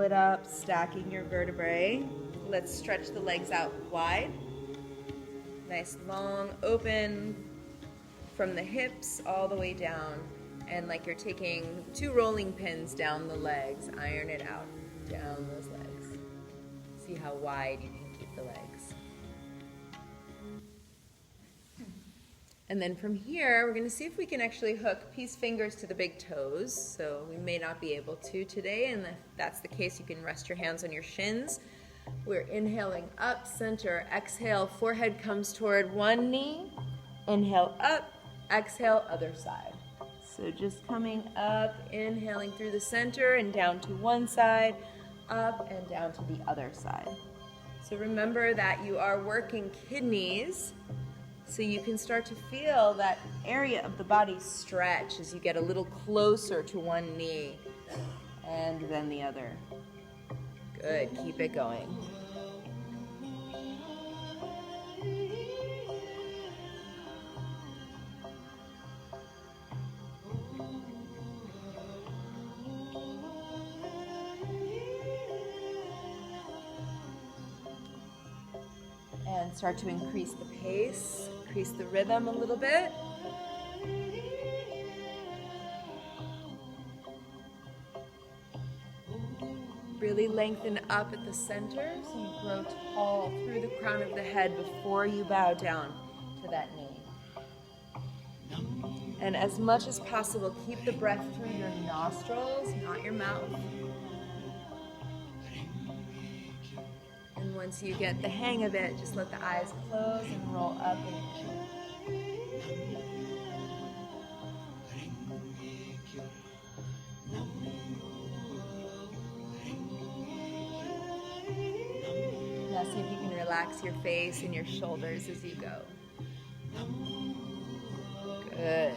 it up, stacking your vertebrae. Let's stretch the legs out wide. Nice, long, open from the hips all the way down. And like you're taking 2 rolling pins down the legs, iron it out, down those legs. See how wide you can keep the legs. And then from here, we're going to see if we can actually hook peace fingers to the big toes. So we may not be able to today, and if that's the case, you can rest your hands on your shins. We're inhaling up, center, exhale, forehead comes toward one knee. Inhale up, exhale, other side. So just coming up, inhaling through the center and down to one side, up and down to the other side. So remember that you are working kidneys, so you can start to feel that area of the body stretch as you get a little closer to one knee and then the other. Good, keep it going. And start to increase the pace, increase the rhythm a little bit. Really lengthen up at the center so you grow tall through the crown of the head before you bow down to that knee. And as much as possible, keep the breath through your nostrils, not your mouth. And once you get the hang of it, just let the eyes close and roll up and now see if you can relax your face and your shoulders as you go. Good.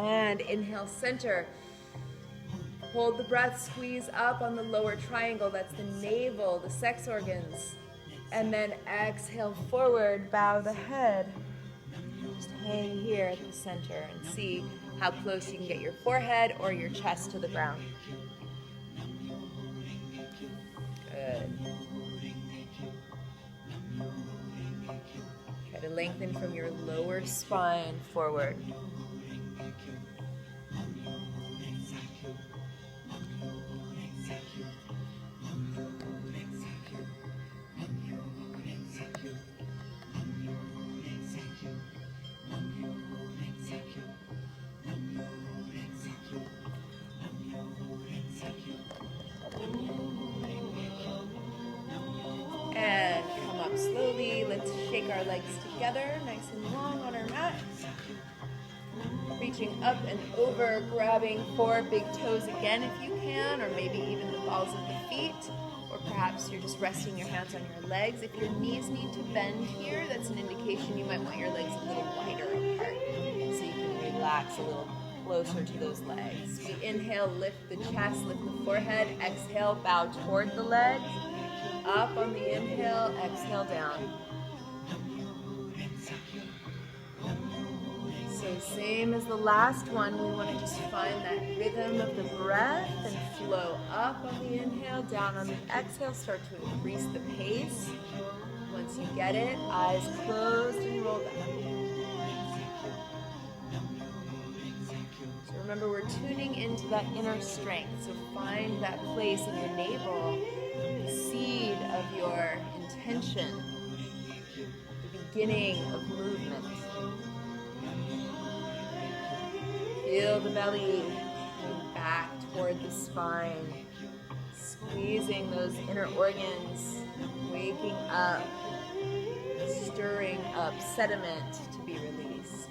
And inhale, center. Hold the breath, squeeze up on the lower triangle. That's the navel, the sex organs. And then exhale forward, bow the head. Just hang here at the center and see how close you can get your forehead or your chest to the ground. Good. Try to lengthen from your lower spine forward. And come up slowly. Let's shake our legs together, nice and long on our mat. Reaching up and over, grabbing 4 big toes again if you can, or maybe even the balls of the feet. Or perhaps you're just resting your hands on your legs. If your knees need to bend here, that's an indication you might want your legs a little wider apart so you can relax a little closer to those legs. We inhale, lift the chest, lift the forehead. Exhale, bow toward the legs. Up on the inhale, exhale down. So same as the last one, we want to just find that rhythm of the breath and flow up on the inhale, down on the exhale. Start to increase the pace. Once you get it, eyes closed and roll back. So remember, we're tuning into that inner strength. So find that place in your navel, the seed of your intention, the beginning of movement. Feel the belly back toward the spine, squeezing those inner organs, waking up, stirring up sediment to be released.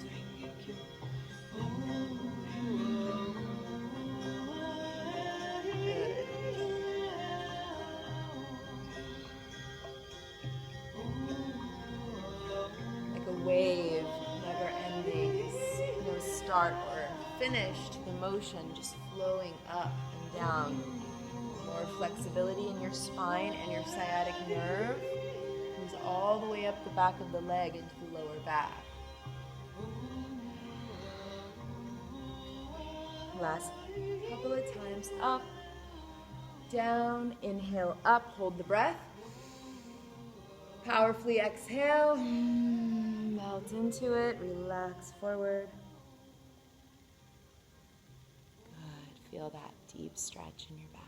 Good. Like a wave, never ending. finished, the motion just flowing up and down. More flexibility in your spine and your sciatic nerve. Comes all the way up the back of the leg into the lower back. Last couple of times. Up, down, inhale up, hold the breath. Powerfully exhale, melt into it, relax forward. Good, feel that deep stretch in your back.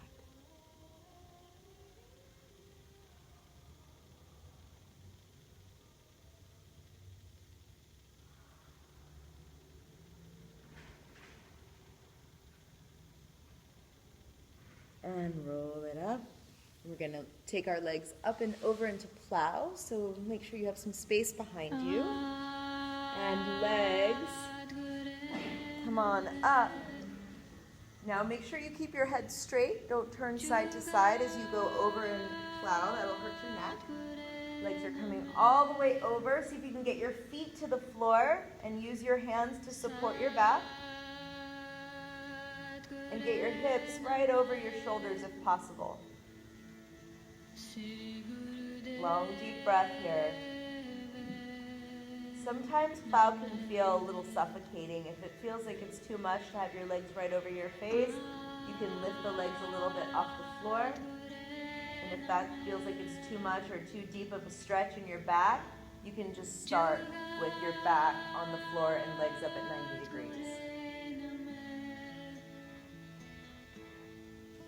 And roll it up. We're going to take our legs up and over into plow, so make sure you have some space behind you. And legs, come on up. Now make sure you keep your head straight. Don't turn side to side as you go over and plow. That'll hurt your neck. Legs are coming all the way over. See if you can get your feet to the floor and use your hands to support your back. And get your hips right over your shoulders if possible. Long, deep breath here. Sometimes plow can feel a little suffocating. If it feels like it's too much to have your legs right over your face, you can lift the legs a little bit off the floor. And if that feels like it's too much or too deep of a stretch in your back, you can just start with your back on the floor and legs up at 90 degrees.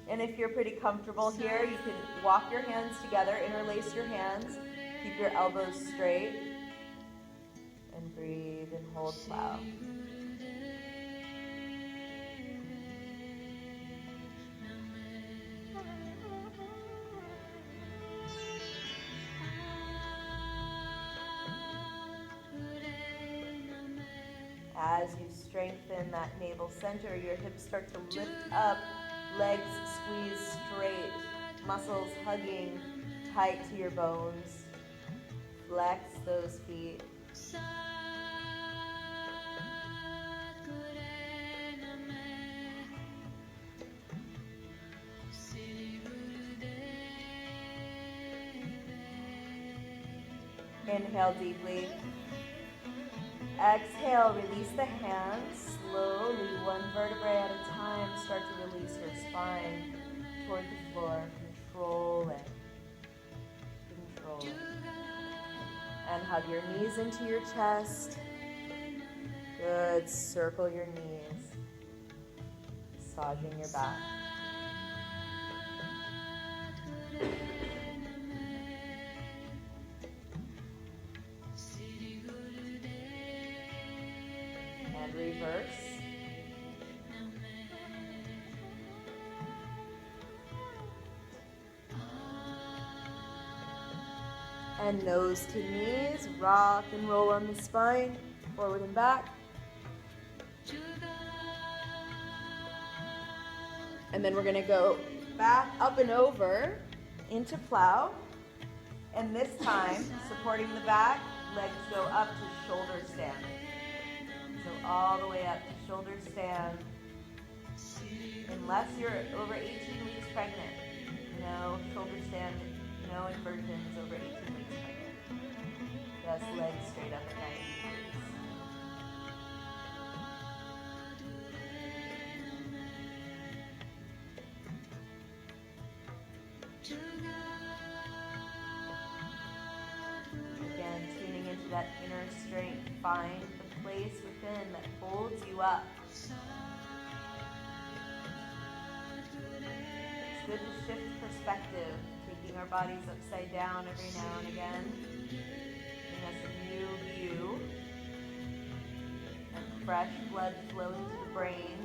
And if you're pretty comfortable here, you can walk your hands together, interlace your hands, keep your elbows straight, and breathe and hold plow. As you strengthen that navel center, your hips start to lift up. Legs squeeze straight, muscles hugging tight to your bones. Flex those feet. Inhale deeply. Exhale, release the hands. Slowly, one vertebrae at a time, start to release your spine toward the floor. Control it. Control it. And hug your knees into your chest. Good. Circle your knees. Massaging your back. And reverse. And nose to knees, rock and roll on the spine, forward and back. And then we're going to go back, up and over into plow. And this time, supporting the back, legs go up to shoulder stand. So all the way up to shoulder stand. Unless you're over 18 weeks pregnant. No shoulder stand, no inversions over 18 weeks pregnant. Just legs straight up at 90 degrees. Again, tuning into that inner strength. Find the place within that holds you up. It's good to shift perspective, taking our bodies upside down every now and again. Giving us a new view. And fresh blood flowing to the brain.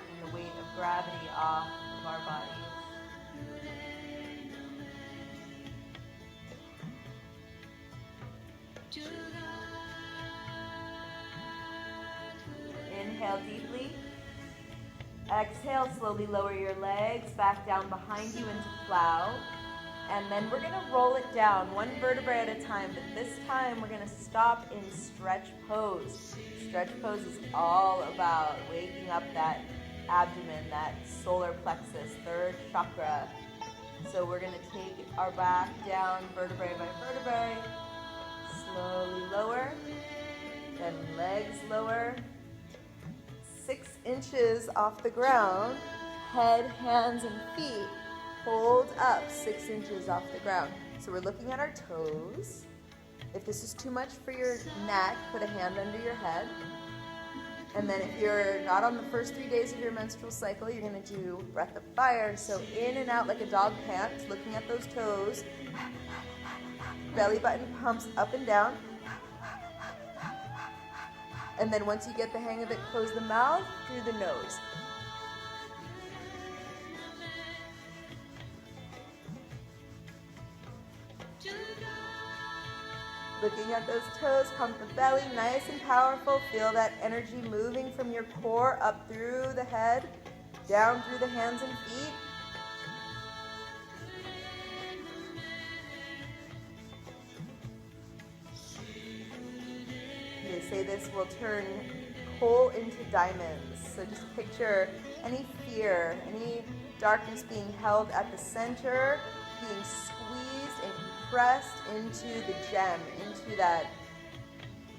And the weight of gravity off of our bodies. Inhale deeply. Exhale, slowly lower your legs back down behind you into plow. And then we're gonna roll it down one vertebrae at a time, but this time we're gonna stop in stretch pose. Stretch pose is all about waking up that abdomen, that solar plexus, third chakra. So we're gonna take our back down vertebrae by vertebrae, slowly lower, then legs lower, 6 inches off the ground, head, hands, and feet hold up 6 inches off the ground. So we're looking at our toes. If this is too much for your neck, put a hand under your head. And then if you're not on the first 3 days of your menstrual cycle, you're gonna do breath of fire. So in and out like a dog pant, looking at those toes. Belly button pumps up and down. And then once you get the hang of it, close the mouth through the nose. Looking at those toes, pump the belly, nice and powerful. Feel that energy moving from your core up through the head, down through the hands and feet. They say this will turn coal into diamonds. So just picture any fear, any darkness being held at the center, being squeezed and pressed into the gem, into that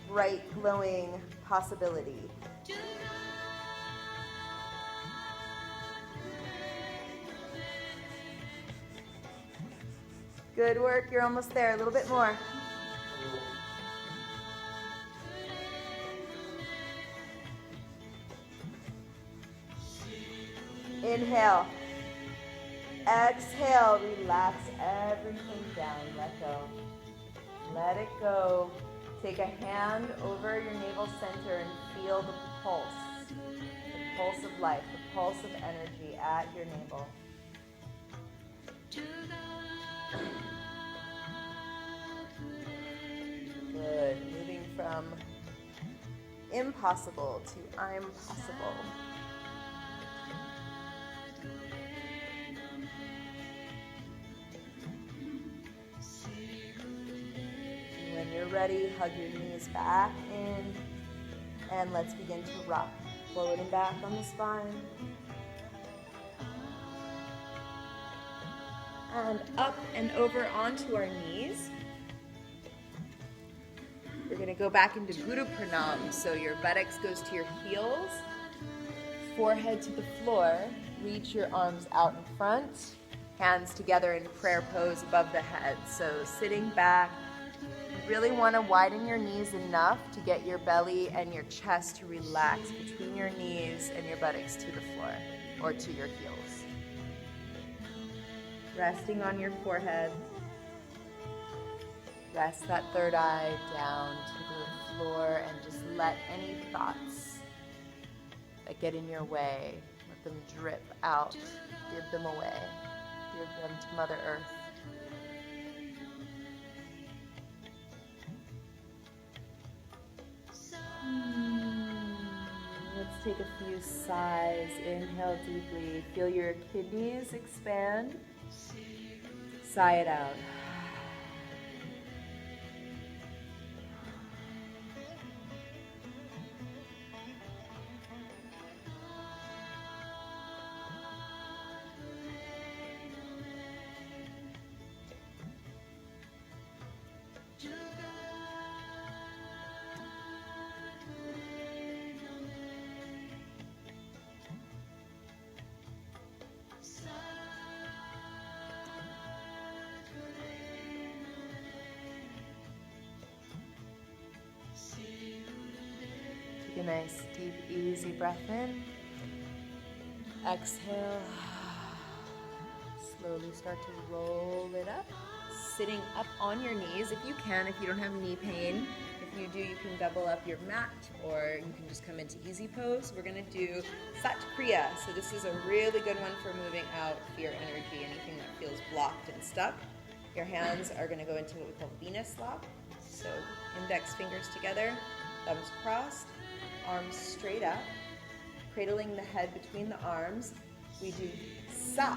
bright, glowing possibility. Good work, you're almost there, a little bit more. Inhale. Exhale, relax everything down, let go. Let it go. Take a hand over your navel center and feel the pulse of life, the pulse of energy at your navel. Good, moving from impossible to I'm possible. When you're ready, hug your knees back in, and let's begin to rock forward and back on the spine. And up and over onto our knees. We're going to go back into Guru Pranam. So your buttocks goes to your heels, forehead to the floor, reach your arms out in front, hands together in prayer pose above the head. So sitting back, you really want to widen your knees enough to get your belly and your chest to relax between your knees and your buttocks to the floor or to your heels. Resting on your forehead. Rest that third eye down to the floor and just let any thoughts that get in your way, let them drip out, give them away, give them to Mother Earth. Let's take a few sighs. Inhale deeply. Feel your kidneys expand. Sigh it out. Take a nice, deep, easy breath in. Exhale. Slowly start to roll it up. Sitting up on your knees if you can, if you don't have knee pain. If you do, you can double up your mat or you can just come into easy pose. We're going to do Sat Kriya. So this is a really good one for moving out fear energy, anything that feels blocked and stuck. Your hands are going to go into what we call Venus lock. So index fingers together, thumbs crossed, arms straight up, cradling the head between the arms. We do Sat,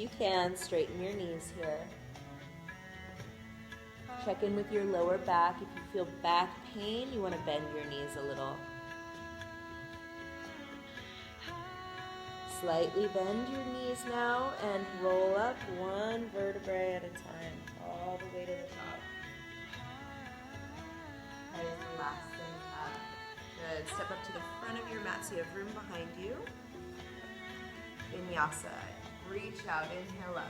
you can, straighten your knees here. Check in with your lower back. If you feel back pain, you want to bend your knees a little. Slightly bend your knees now and roll up one vertebrae at a time, all the way to the top. That is the last thing up. Good. Step up to the front of your mat so you have room behind you. Vinyasa. Reach out. Inhale up.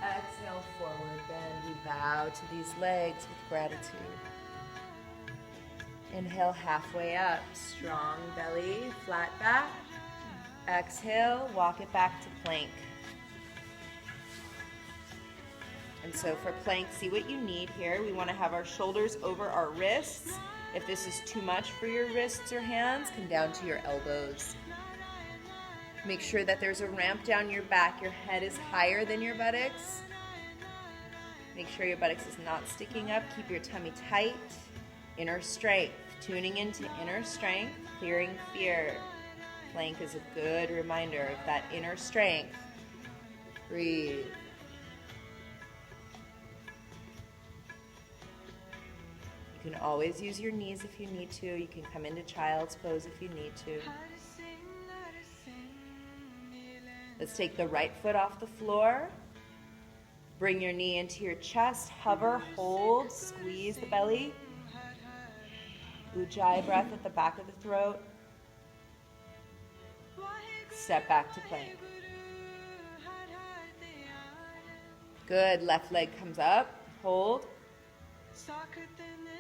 Exhale forward. Bend. We bow to these legs with gratitude. Inhale halfway up. Strong belly. Flat back. Exhale. Walk it back to plank. And so for plank, see what you need here. We want to have our shoulders over our wrists. If this is too much for your wrists or hands, come down to your elbows. Make sure that there's a ramp down your back. Your head is higher than your buttocks. Make sure your buttocks is not sticking up. Keep your tummy tight. Inner strength. Tuning into inner strength, clearing fear. Plank is a good reminder of that inner strength. Breathe. You can always use your knees if you need to. You can come into child's pose if you need to. Let's take the right foot off the floor. Bring your knee into your chest. Hover, hold, squeeze the belly. Ujjayi breath at the back of the throat. Step back to plank. Good. Left leg comes up. Hold.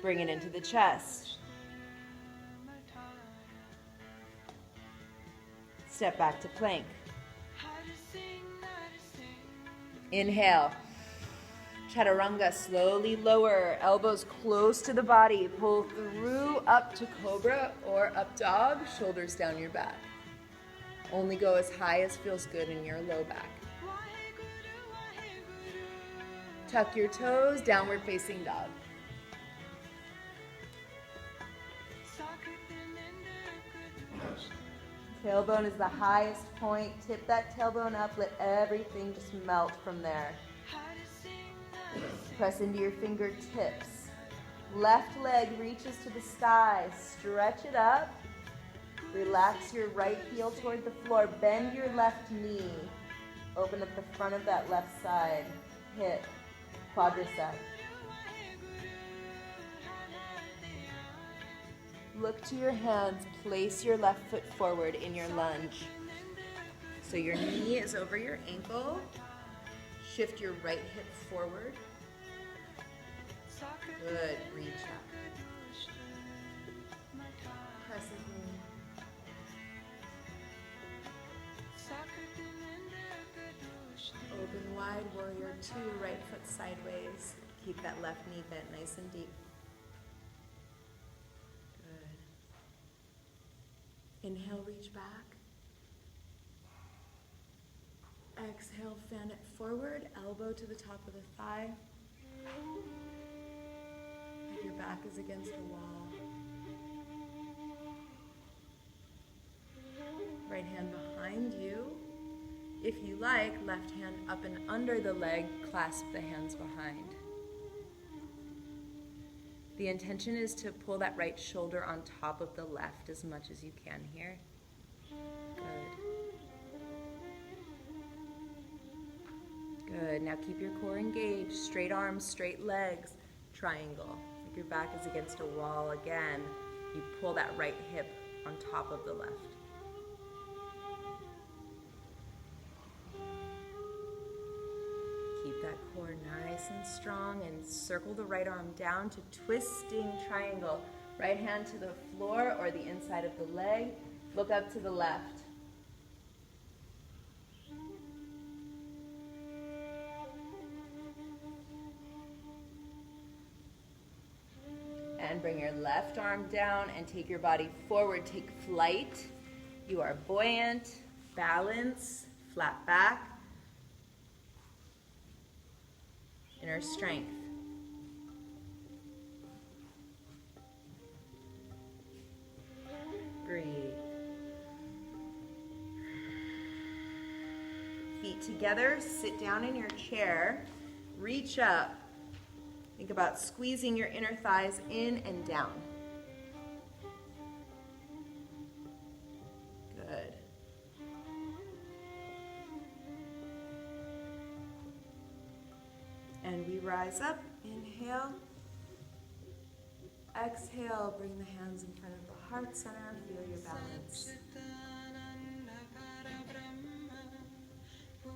Bring it into the chest. Step back to plank. Inhale. Chaturanga, slowly lower, elbows close to the body. Pull through up to cobra or up dog, shoulders down your back. Only go as high as feels good in your low back. Tuck your toes, downward facing dog. Tailbone is the highest point. Tip that tailbone up. Let everything just melt from there. Press into your fingertips. Left leg reaches to the sky. Stretch it up. Relax your right heel toward the floor. Bend your left knee. Open up the front of that left side. Hip. Quadricep. Look to your hands. Place your left foot forward in your lunge. So your knee is over your ankle. Shift your right hip forward. Good. Reach up. Press it in. Open wide, warrior two, right foot sideways. Keep that left knee bent nice and deep. Good. Inhale, reach back. Exhale, fan it forward, elbow to the top of the thigh. Your back is against a wall. Right hand behind you. If you like, left hand up and under the leg, clasp the hands behind. The intention is to pull that right shoulder on top of the left as much as you can here. Good. Good. Now keep your core engaged. Straight arms, straight legs, triangle. If your back is against a wall again, you pull that right hip on top of the left. Keep that core nice and strong and circle the right arm down to twisting triangle. Right hand to the floor or the inside of the leg. Look up to the left. And bring your left arm down and take your body forward. Take flight. You are buoyant, balance, flat back. Inner strength. Breathe. feet together, sit down in your chair, reach up. Think about squeezing your inner thighs in and down. Good. And we rise up, inhale. Exhale, bring the hands in front of the heart center, feel your balance.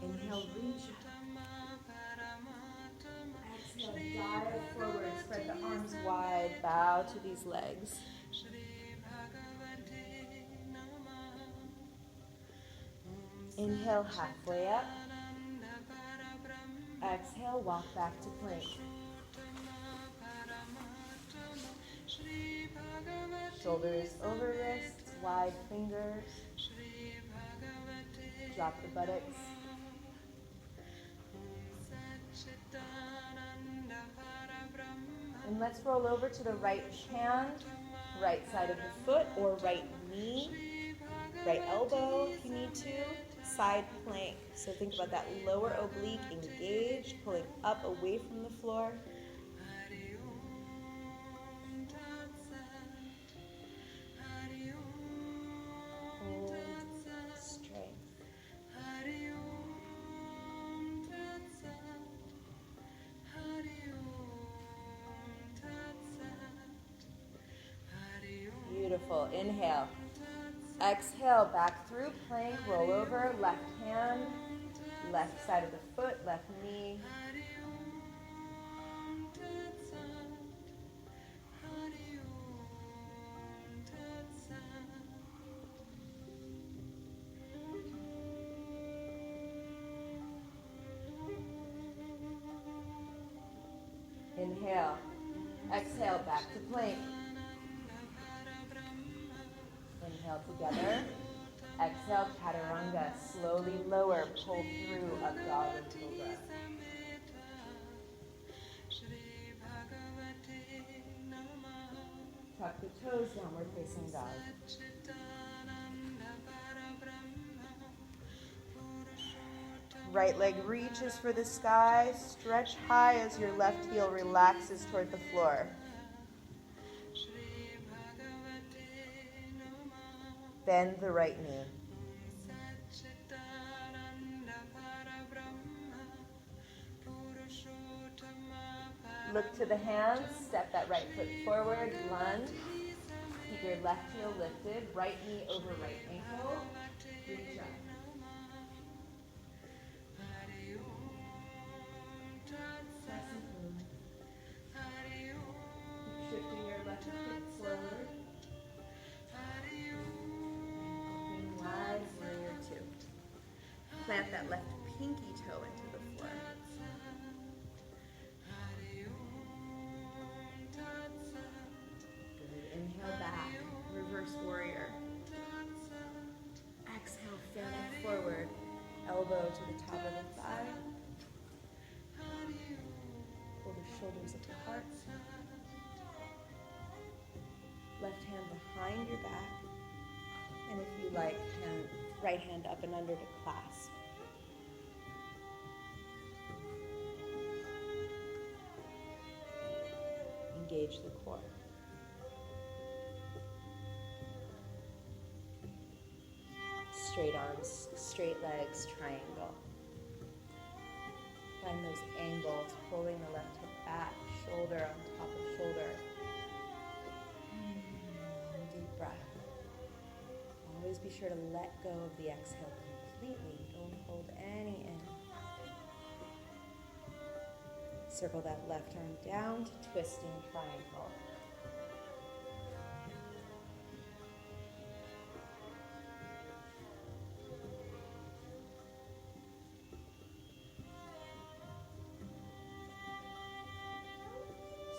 Inhale, reach up. Exhale, dive forward, spread the arms wide, bow to these legs. Inhale, halfway up. Exhale, walk back to plank. Shoulders over wrists, wide fingers. Drop the buttocks. And let's roll over to the right hand, right side of the foot, or right knee, right elbow if you need to, side plank. So think about that lower oblique engaged, pulling up away from the floor. Hold strength. Beautiful. Inhale. Exhale, back through plank, roll over, left hand, left side of the foot, left knee. Inhale. Exhale, back to plank. Inhale together. Exhale, chaturanga. Slowly lower, pull through, up dog and cobra. Tuck the toes, downward facing dog. Right leg reaches for the sky. Stretch high as your left heel relaxes toward the floor. Bend the right knee. Look to the hands, step that right foot forward, lunge. Keep your left heel lifted, right knee over right ankle. Reach up. Keep shifting your left hip forward. Wide warrior two. Plant that left pinky toe into the floor. Good. Inhale back. Reverse warrior. Exhale, fan it forward. Elbow to the top of the thigh. Pull the shoulders at the heart. Left hand behind your back. And if you like, right hand up and under to clasp. Engage the core. Straight arms, straight legs, triangle. Find those angles, pulling the left hip back, shoulder on top of shoulder. Deep breath. Always be sure to let go of the exhale completely. Don't hold any in. Circle that left arm down to twisting triangle.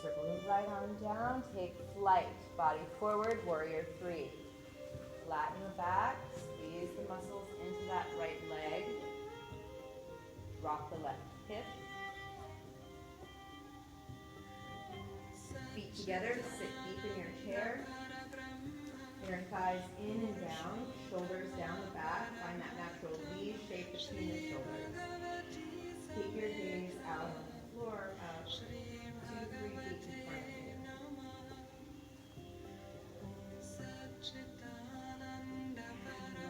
Circle the right arm down, take flight. Body forward, warrior three. Flatten the back, squeeze the muscles into that right leg. Rock the left hip. Feet together, sit deep in your chair. Inner thighs in and down, shoulders down the back. Find that natural V shape between the shoulders. 3 feet in front of you.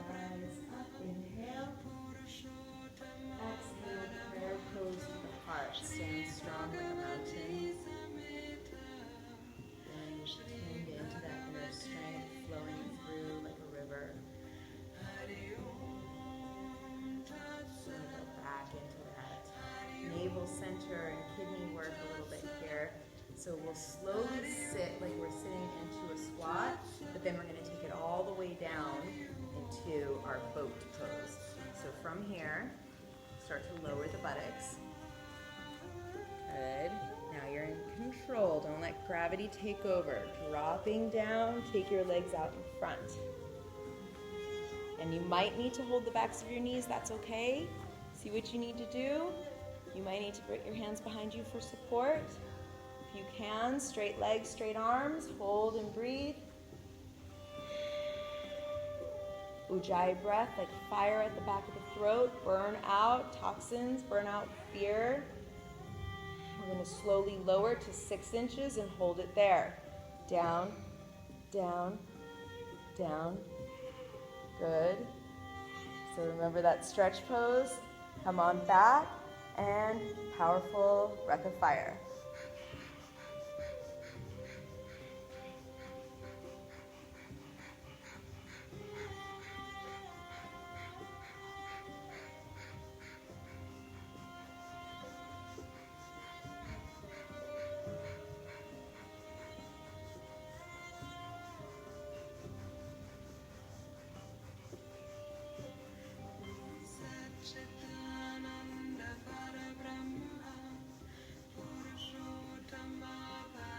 Rise up, inhale. Exhale, prayer pose to the heart. Stand strong like a mountain. And tuned into that inner strength flowing through like a river. So we go back into that navel center and kidney work a little bit here. So we'll slowly sit like we're sitting into a squat, but then we're going to take it all the way down into our boat pose. So from here, start to lower the buttocks. Good. Now you're in control. Don't let gravity take over. Dropping down, take your legs out in front. And you might need to hold the backs of your knees. That's okay. See what you need to do. You might need to put your hands behind you for support. If you can, straight legs, straight arms. Hold and breathe. Ujjayi breath, like fire at the back of the throat. Burn out toxins, burn out fear. We're going to slowly lower to 6 inches and hold it there. Down, down, down. Good. So remember that stretch pose. Come on back and powerful breath of fire.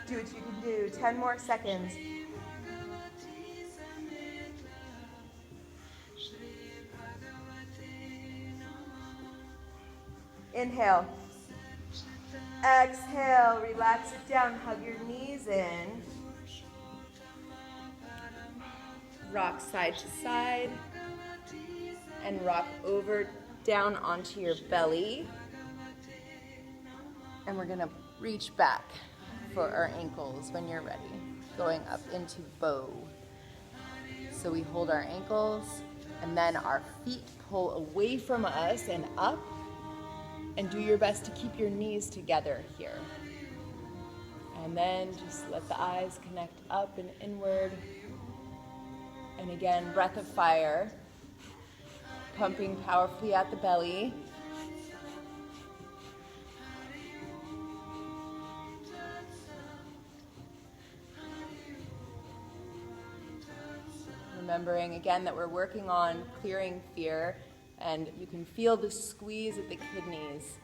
Do what you can do. 10 more seconds. Inhale. Exhale. Relax it down. Hug your knees in. Rock side to side. And rock over down onto your belly. And we're going to reach back for our ankles when you're ready. Going up into bow. So we hold our ankles and then our feet pull away from us and up. And do your best to keep your knees together here. And then just let the eyes connect up and inward. And again, breath of fire. Pumping powerfully at the belly. Remembering again that we're working on clearing fear, and you can feel the squeeze at the kidneys.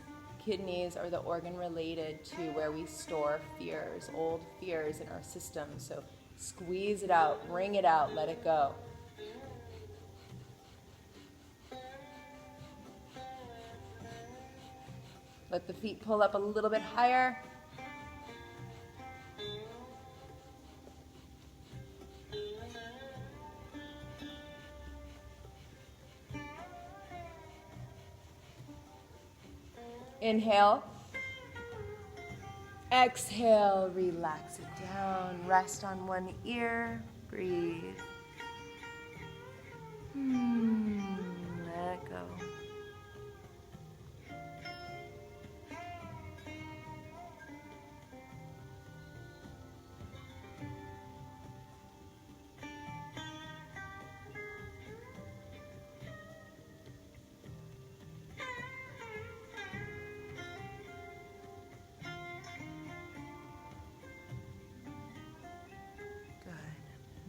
Kidneys are the organ related to where we store fears, old fears in our system. So squeeze it out, bring it out, let it go. Let the feet pull up a little bit higher. Inhale. Exhale, relax it down. Rest on one ear. Breathe. Let go.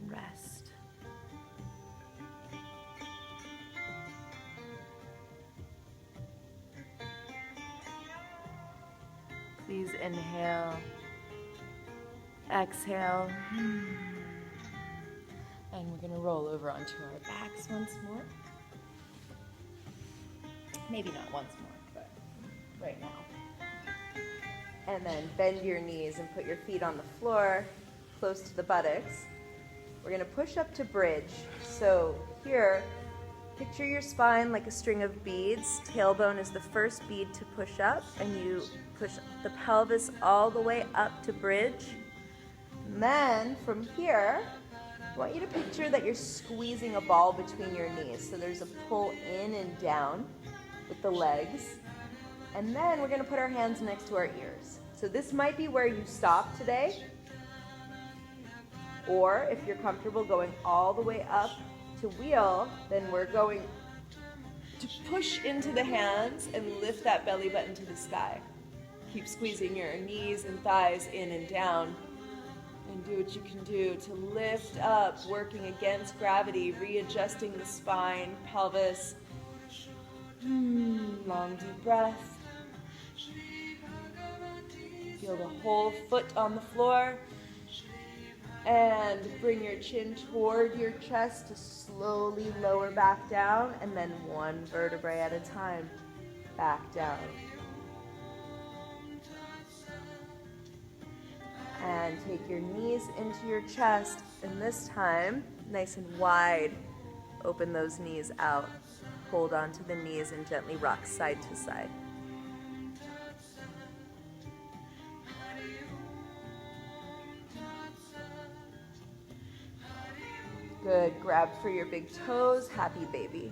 Rest. Please inhale, exhale, and we're going to roll over onto our backs once more. Maybe not once more, but right now. And then bend your knees and put your feet on the floor, close to the buttocks. We're going to push up to bridge. So here, picture your spine like a string of beads. Tailbone is the first bead to push up, and you Push the pelvis all the way up to bridge. And then from here, I want you to picture that you're squeezing a ball between your knees. So there's a pull in and down with the legs. And then we're going to put our hands next to our ears. So this might be where you stop today. Or if you're comfortable going all the way up to wheel, then we're going to push into the hands and lift that belly button to the sky. Keep squeezing your knees and thighs in and down. And do what you can do to lift up, working against gravity, readjusting the spine, pelvis. Long deep breath. Feel the whole foot on the floor. And bring your chin toward your chest to slowly lower back down, and then one vertebrae at a time, back down. And take your knees into your chest, and this time, nice and wide, open those knees out. Hold onto the knees and gently rock side to side. Good. Grab for your big toes. Happy baby.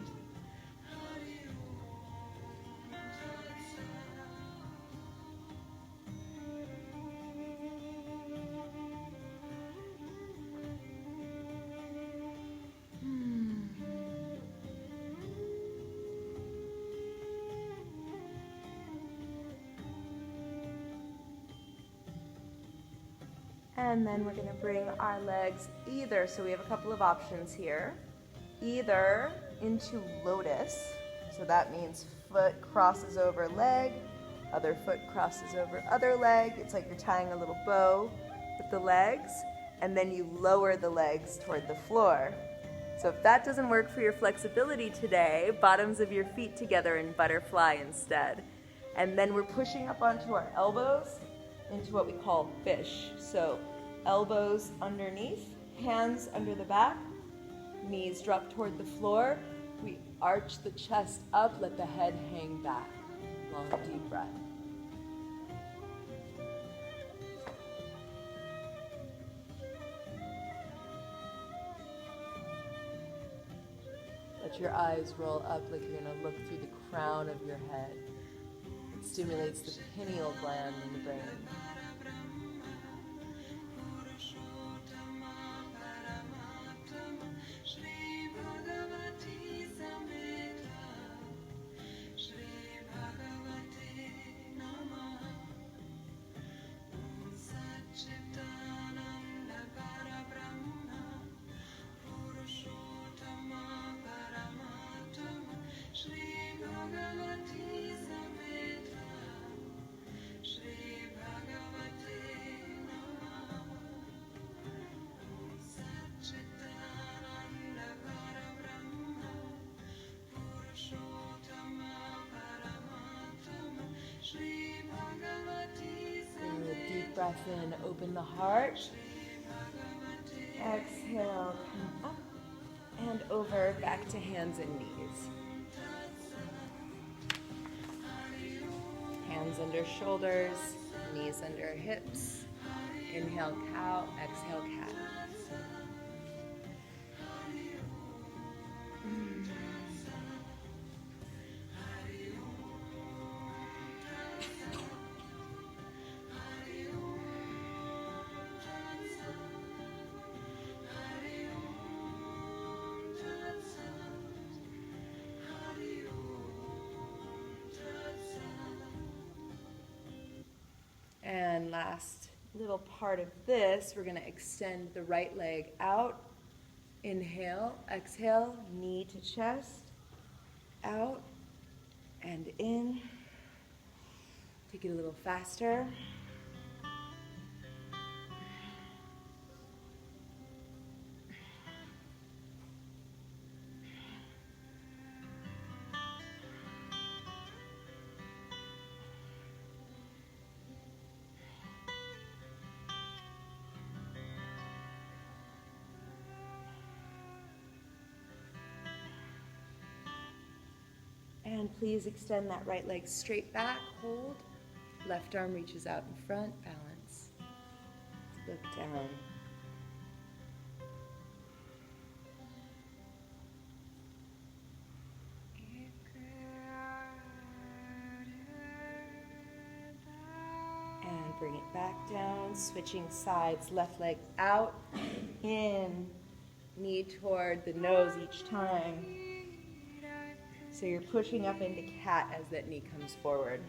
And then we're going to bring our legs either, so we have a couple of options here, either into lotus, so that means foot crosses over leg, other foot crosses over other leg. It's like you're tying a little bow with the legs, and then you lower the legs toward the floor. So if that doesn't work for your flexibility today, bottoms of your feet together in butterfly instead. And then we're pushing up onto our elbows into what we call fish. So elbows underneath, hands under the back, knees drop toward the floor. We arch the chest up, let the head hang back. Long deep breath. Let your eyes roll up like you're going to look through the crown of your head. It stimulates the pineal gland in the brain. Deep breath in, open the heart. Exhale, come up and over, back to hands and knees. Hands under shoulders, knees under hips. Inhale, cow, exhale, cat. And last little part of this, we're going to extend the right leg out. Inhale, exhale, knee to chest, out and in. Take it a little faster. And please extend that right leg straight back, hold, Left arm reaches out in front, balance. Look down. And bring it back down, switching sides, left leg out, in, knee toward the nose each time. So you're pushing up into cat as that knee comes forward.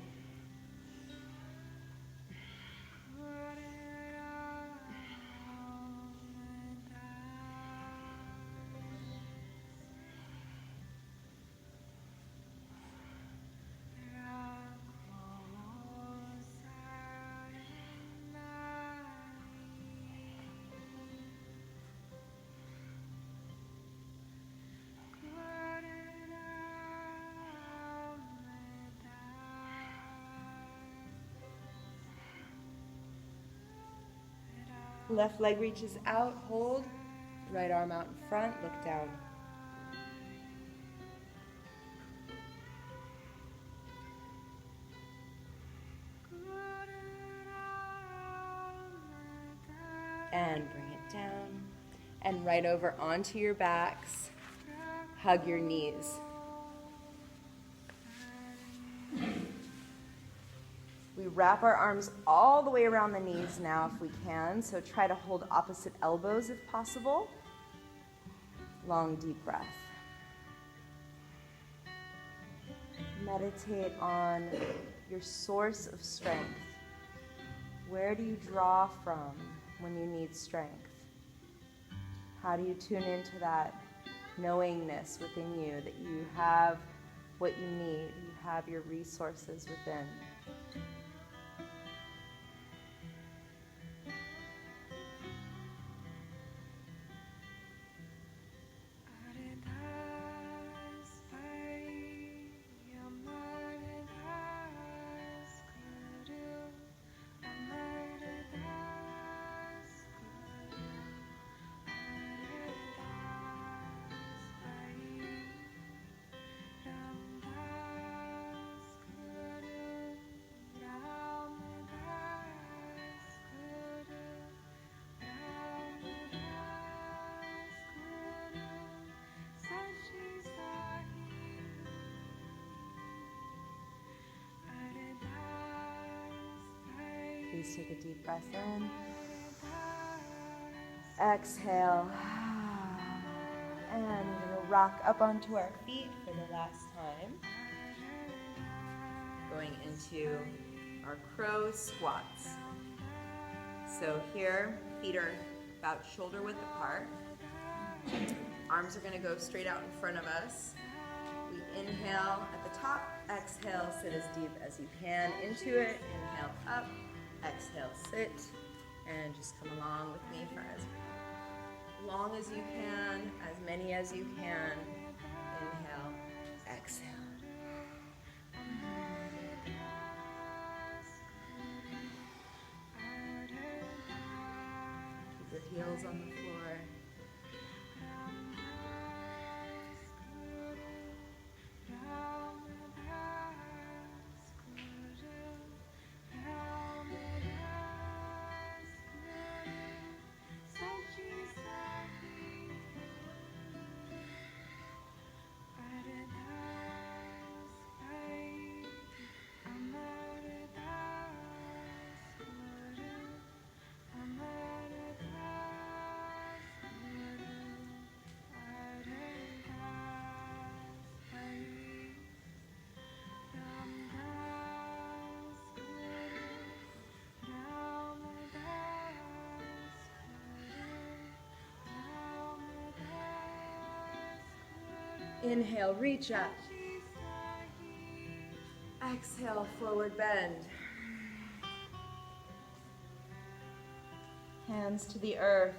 Left leg reaches out, hold. Right arm out in front, look down. And bring it down. And right over onto your backs. Hug your knees. We wrap our arms all the way around the knees now if we can, so try to hold opposite elbows if possible. Long, deep breath. Meditate on your source of strength. Where do you draw from when you need strength? How do you tune into that knowingness within you that you have what you need, you have your resources within? Please take a deep breath in. Exhale. And we're going to rock up onto our feet for the last time. Going into our crow squats. So here, feet are about shoulder width apart. Arms are going to go straight out in front of us. We inhale at the top, exhale, sit as deep as you can into it. Inhale up, exhale, sit, and just come along with me for as long as you can, as many as you can. Inhale, exhale. Keep your heels on the floor. Inhale, reach up. Exhale, forward bend. Hands to the earth.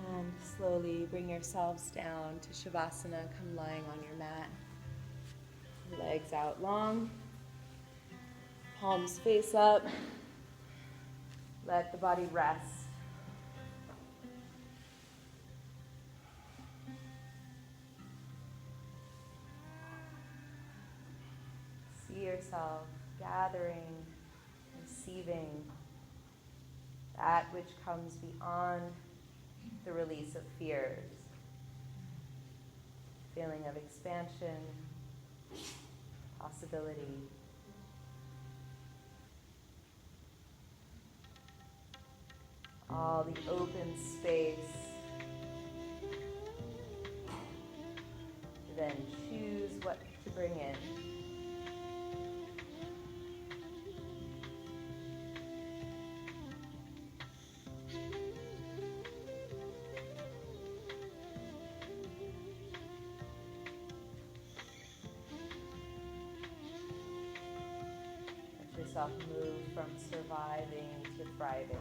And slowly bring yourselves down to Shavasana. Come lying on your mat. Legs out long. Palms face up. Let the body rest. yourself gathering, receiving that which comes beyond the release of fears. Feeling of expansion, possibility. All the open space. Then choose what to bring in. Let yourself move from surviving to thriving.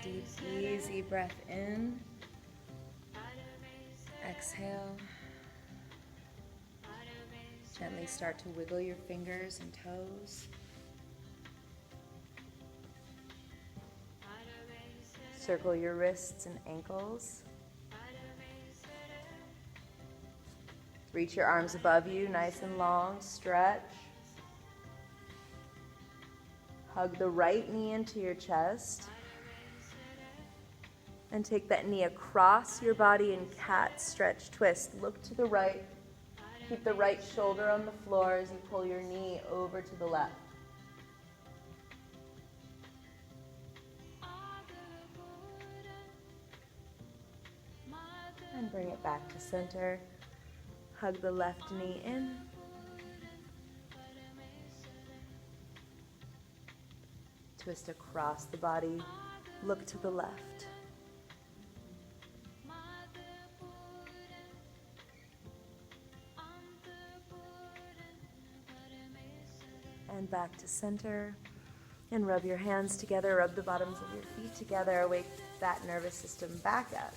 Deep, easy breath in. Exhale. Gently start to wiggle your fingers and toes. Circle your wrists and ankles. Reach your arms above you, nice and long. Stretch. Hug the right knee into your chest. And take that knee across your body in cat stretch twist. Look to the right. Keep the right shoulder on the floor as you pull your knee over to the left. And bring it back to center. Hug the left knee in. Twist across the body. Look to the left. And back to center. And rub your hands together, rub the bottoms of your feet together, wake that nervous system back up.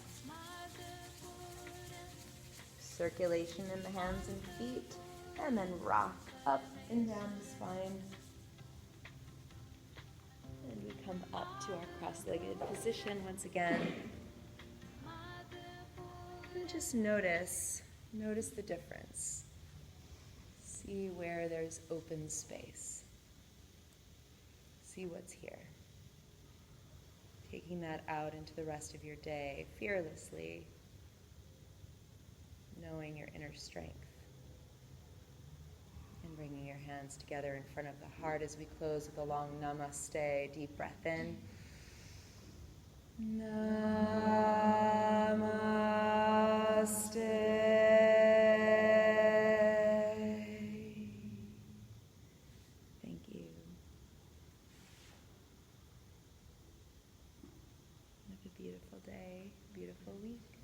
Circulation in the hands and feet, and then rock up and down the spine. And we come up to our cross-legged position once again. And just notice the difference. See where there's open space. See what's here. Taking that out into the rest of your day fearlessly, knowing your inner strength. And bringing your hands together in front of the heart as we close with a long namaste. Deep breath in. Namaste. Beautiful day, beautiful week.